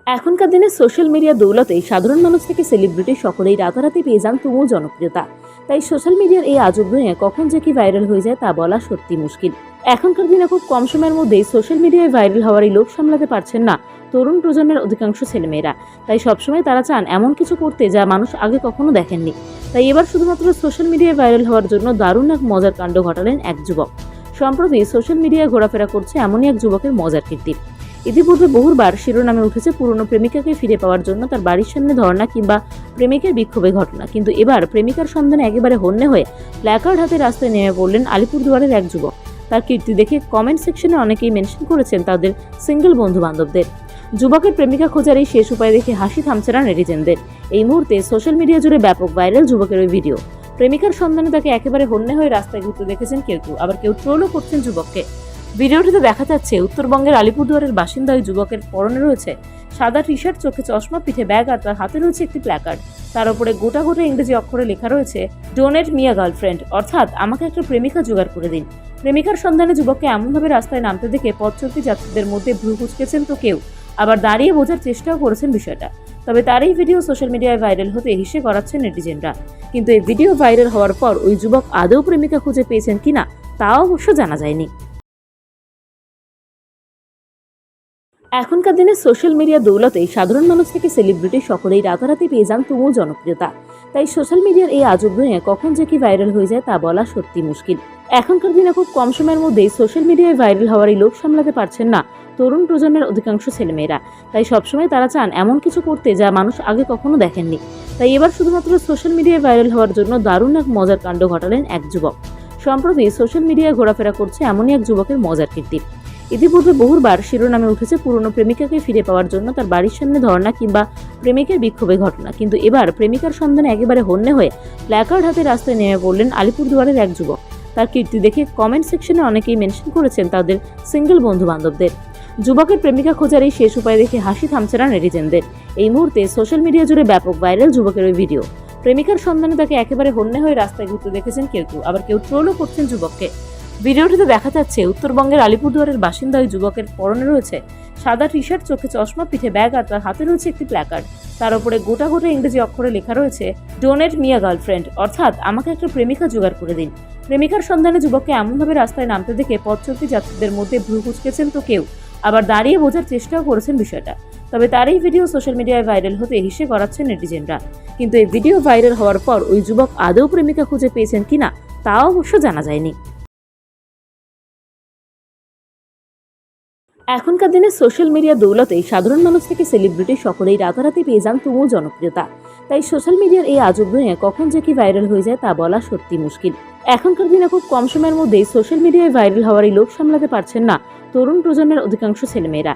এখনকার দিনে social media দৌলতেই সাধারণ মানুষ থেকে সেলিব্রিটি সকলেই রাতারাতি পেয়ে যান তুমুল জনপ্রিয়তা। তাই সোশ্যাল মিডিয়ার এই আজব দুনিয়া কখন যে কি ভাইরাল হয়ে যায় তা বলা সত্যি মুশকিল। এখনকার দিনে খুব কম সময়ের মধ্যেই সোশ্যাল মিডিয়ায় ভাইরাল হওয়ারই লোভ সামলাতে পারছেন না তরুণ প্রজন্মের অধিকাংশ ছেলেমেয়েরা। তাই সবসময় তারা চান এমন কিছু করতে যা মানুষ আগে কখনো দেখেননি। তাই এবার শুধুমাত্র সোশ্যাল মিডিয়ায় ভাইরাল হওয়ার জন্য দারুণ এক মজার কাণ্ড ঘটালেন এক যুবক। সম্প্রতি সোশ্যাল মিডিয়ায় ঘোরাফেরা করছে এমনই এক যুবকের মজার কীর্তি। ইতিপূর্বে বহুবার শিরোনামে উঠেছে পুরনো প্রেমিকাকে ফিরে পাওয়ার জন্য তার বাড়ির সামনে ধর্ণা কিংবা প্রেমিকের বিক্ষোভের ঘটনা, কিন্তু এবার প্রেমিকার সন্ধানে একেবারে হন্যে হয়ে প্ল্যাকার্ড হাতে রাস্তায় নেমে পড়লেন আলিপুরদুয়ারের এক যুবক। তার কীর্তি দেখে কমেন্ট সেকশনে অনেকেই মেনশন করেছেন তাদের সিঙ্গেল বন্ধু বান্ধবদের। যুবকের প্রেমিকা খোঁজার এই শেষ উপায় দেখে হাসি থামছে না নেটিজেনদের। এই মুহূর্তে সোশ্যাল মিডিয়া জুড়ে ব্যাপক ভাইরাল যুবকের ওই ভিডিও। প্রেমিকার সন্ধানে তাকে একেবারে হন্যে হয়ে রাস্তায় ঘুরতে দেখেছেন কেউ, আবার কেউ ট্রোলও করছেন যুবককে। ভিডিওটিতে দেখা যাচ্ছে উত্তরবঙ্গের আলিপুরদুয়ারের বাসিন্দা ওই যুবকের পরনে রয়েছে সাদা টি শার্ট, চোখে চশমা, পিঠে ব্যাগ আর তার হাতে রয়েছে একটি প্ল্যাকার্ড। তার উপরে গোটা গোটা ইংরেজি অক্ষরে লেখা রয়েছে ডোনেট মি আ গার্লফ্রেন্ড, অর্থাৎ আমাকে একটা প্রেমিকা জোগাড় করে দিন। প্রেমিকার সন্ধানে যুবককে এমনভাবে রাস্তায় নামতে দেখে পথ চলতি যাত্রীদের মধ্যে ভ্রু কুঁচকেছেন তো কেউ আবার দাঁড়িয়ে বোঝার চেষ্টাও করেছেন বিষয়টা। তবে তার এই ভিডিও সোশ্যাল মিডিয়ায় ভাইরাল হতে হেসে করাচ্ছেন নেটিজেনরা। কিন্তু এই ভিডিও ভাইরাল হওয়ার পর ওই যুবক আদৌ প্রেমিকা খুঁজে পেয়েছেন কিনা তাও অবশ্য জানা যায়নি। এখনকার দিনে সোশ্যাল মিডিয়া দৌলতেই সাধারণ মানুষ থেকে সেলিব্রিটি সকলেই রাতারাতি পেয়ে যান তুমুল জনপ্রিয়তা। তাই সোশ্যাল মিডিয়ার এই আজব দুনিয়া কখন যে কি ভাইরাল হয়ে যায় তা বলা সত্যি মুশকিল। এখনকার দিনে খুব কম সময়ের মধ্যেই সোশ্যাল মিডিয়ায় ভাইরাল হওয়ারই লোভ সামলাতে পারছেন না তরুণ প্রজন্মের অধিকাংশ ছেলেমেয়েরা। তাই সবসময় তারা চান এমন কিছু করতে যা মানুষ আগে কখনো দেখেননি। তাই এবার শুধুমাত্র সোশ্যাল মিডিয়ায় ভাইরাল হওয়ার জন্য দারুণ এক মজার কাণ্ড ঘটালেন এক যুবক। সম্প্রতি সোশ্যাল মিডিয়ায় ঘোরাফেরা করছে এমনই এক যুবকের মজার কীর্তি। ইতিপূর্বে বহুবার শিরোনামে উঠেছে পুরনো প্রেমিকাকে ফিরে পাওয়ার জন্য তার বাড়ির সামনে ধর্ণা কিংবা প্রেমিকের বিক্ষোভের ঘটনা, কিন্তু এবার প্রেমিকার সন্ধানে একেবারে হন্যে হয়ে প্ল্যাকার্ড হাতে রাস্তায় নেমে পড়লেন আলিপুরদুয়ারের এক যুবক। তার কীর্তি দেখে কমেন্ট সেকশনে অনেকেই মেনশন করেছেন তাদের সিঙ্গেল বন্ধু বান্ধবদের। যুবকের প্রেমিকা খোঁজার এই শেষ উপায় দেখে হাসি থামছে না নেটিজেনদের। এই মুহূর্তে সোশ্যাল মিডিয়া জুড়ে ব্যাপক ভাইরাল যুবকের ওই ভিডিও। প্রেমিকার সন্ধানে তাকে একেবারে হন্যে হয়ে রাস্তায় ঘুরতে দেখেছেন কেউ, আবার কেউ ট্রোলও করছেন যুবককে। ভিডিওটিতে দেখা যাচ্ছে উত্তরবঙ্গের আলিপুরদুয়ারের বাসিন্দা ওই যুবকের পরনে রয়েছে সাদা টি শার্ট, চোখে চশমা, পিঠে ব্যাগ আর তার হাতে রয়েছে একটি প্ল্যাকার্ড। তার উপরে গোটা গোটা ইংরেজি অক্ষরে লেখা রয়েছে ডোনেট মি আ গার্লফ্রেন্ড, অর্থাৎ আমাকে একটা প্রেমিকা জোগাড় করে দিন। প্রেমিকার সন্ধানে যুবককে এমনভাবে রাস্তায় নামতে দেখে পথ চলতি যাত্রীদের মধ্যে ভ্রু কুঁচকেছেন তো কেউ আবার দাঁড়িয়ে বোঝার চেষ্টাও করেছেন বিষয়টা। তবে তার এই ভিডিও সোশ্যাল মিডিয়ায় ভাইরাল হতে হেসে করাচ্ছেন নেটিজেনরা। কিন্তু এই ভিডিও ভাইরাল হওয়ার পর ওই যুবক আদৌ প্রেমিকা খুঁজে পেয়েছেন কিনা তাও অবশ্য জানা যায়নি। এখনকার দিনে সোশ্যাল মিডিয়া দৌলতেই সাধারণ মানুষ থেকে সেলিব্রিটি সকলেই রাতারাতি পেয়ে যান তুমুল জনপ্রিয়তা। তাই সোশ্যাল মিডিয়ার এই আজব দুনিয়া কখন যে কি ভাইরাল হয়ে যায় তা বলা সত্যি মুশকিল। এখনকার দিনে খুব কম সময়ের মধ্যেই সোশ্যাল মিডিয়ায় ভাইরাল হওয়ারই লোভ সামলাতে পারছেন না তরুণ প্রজন্মের অধিকাংশ ছেলেমেয়েরা।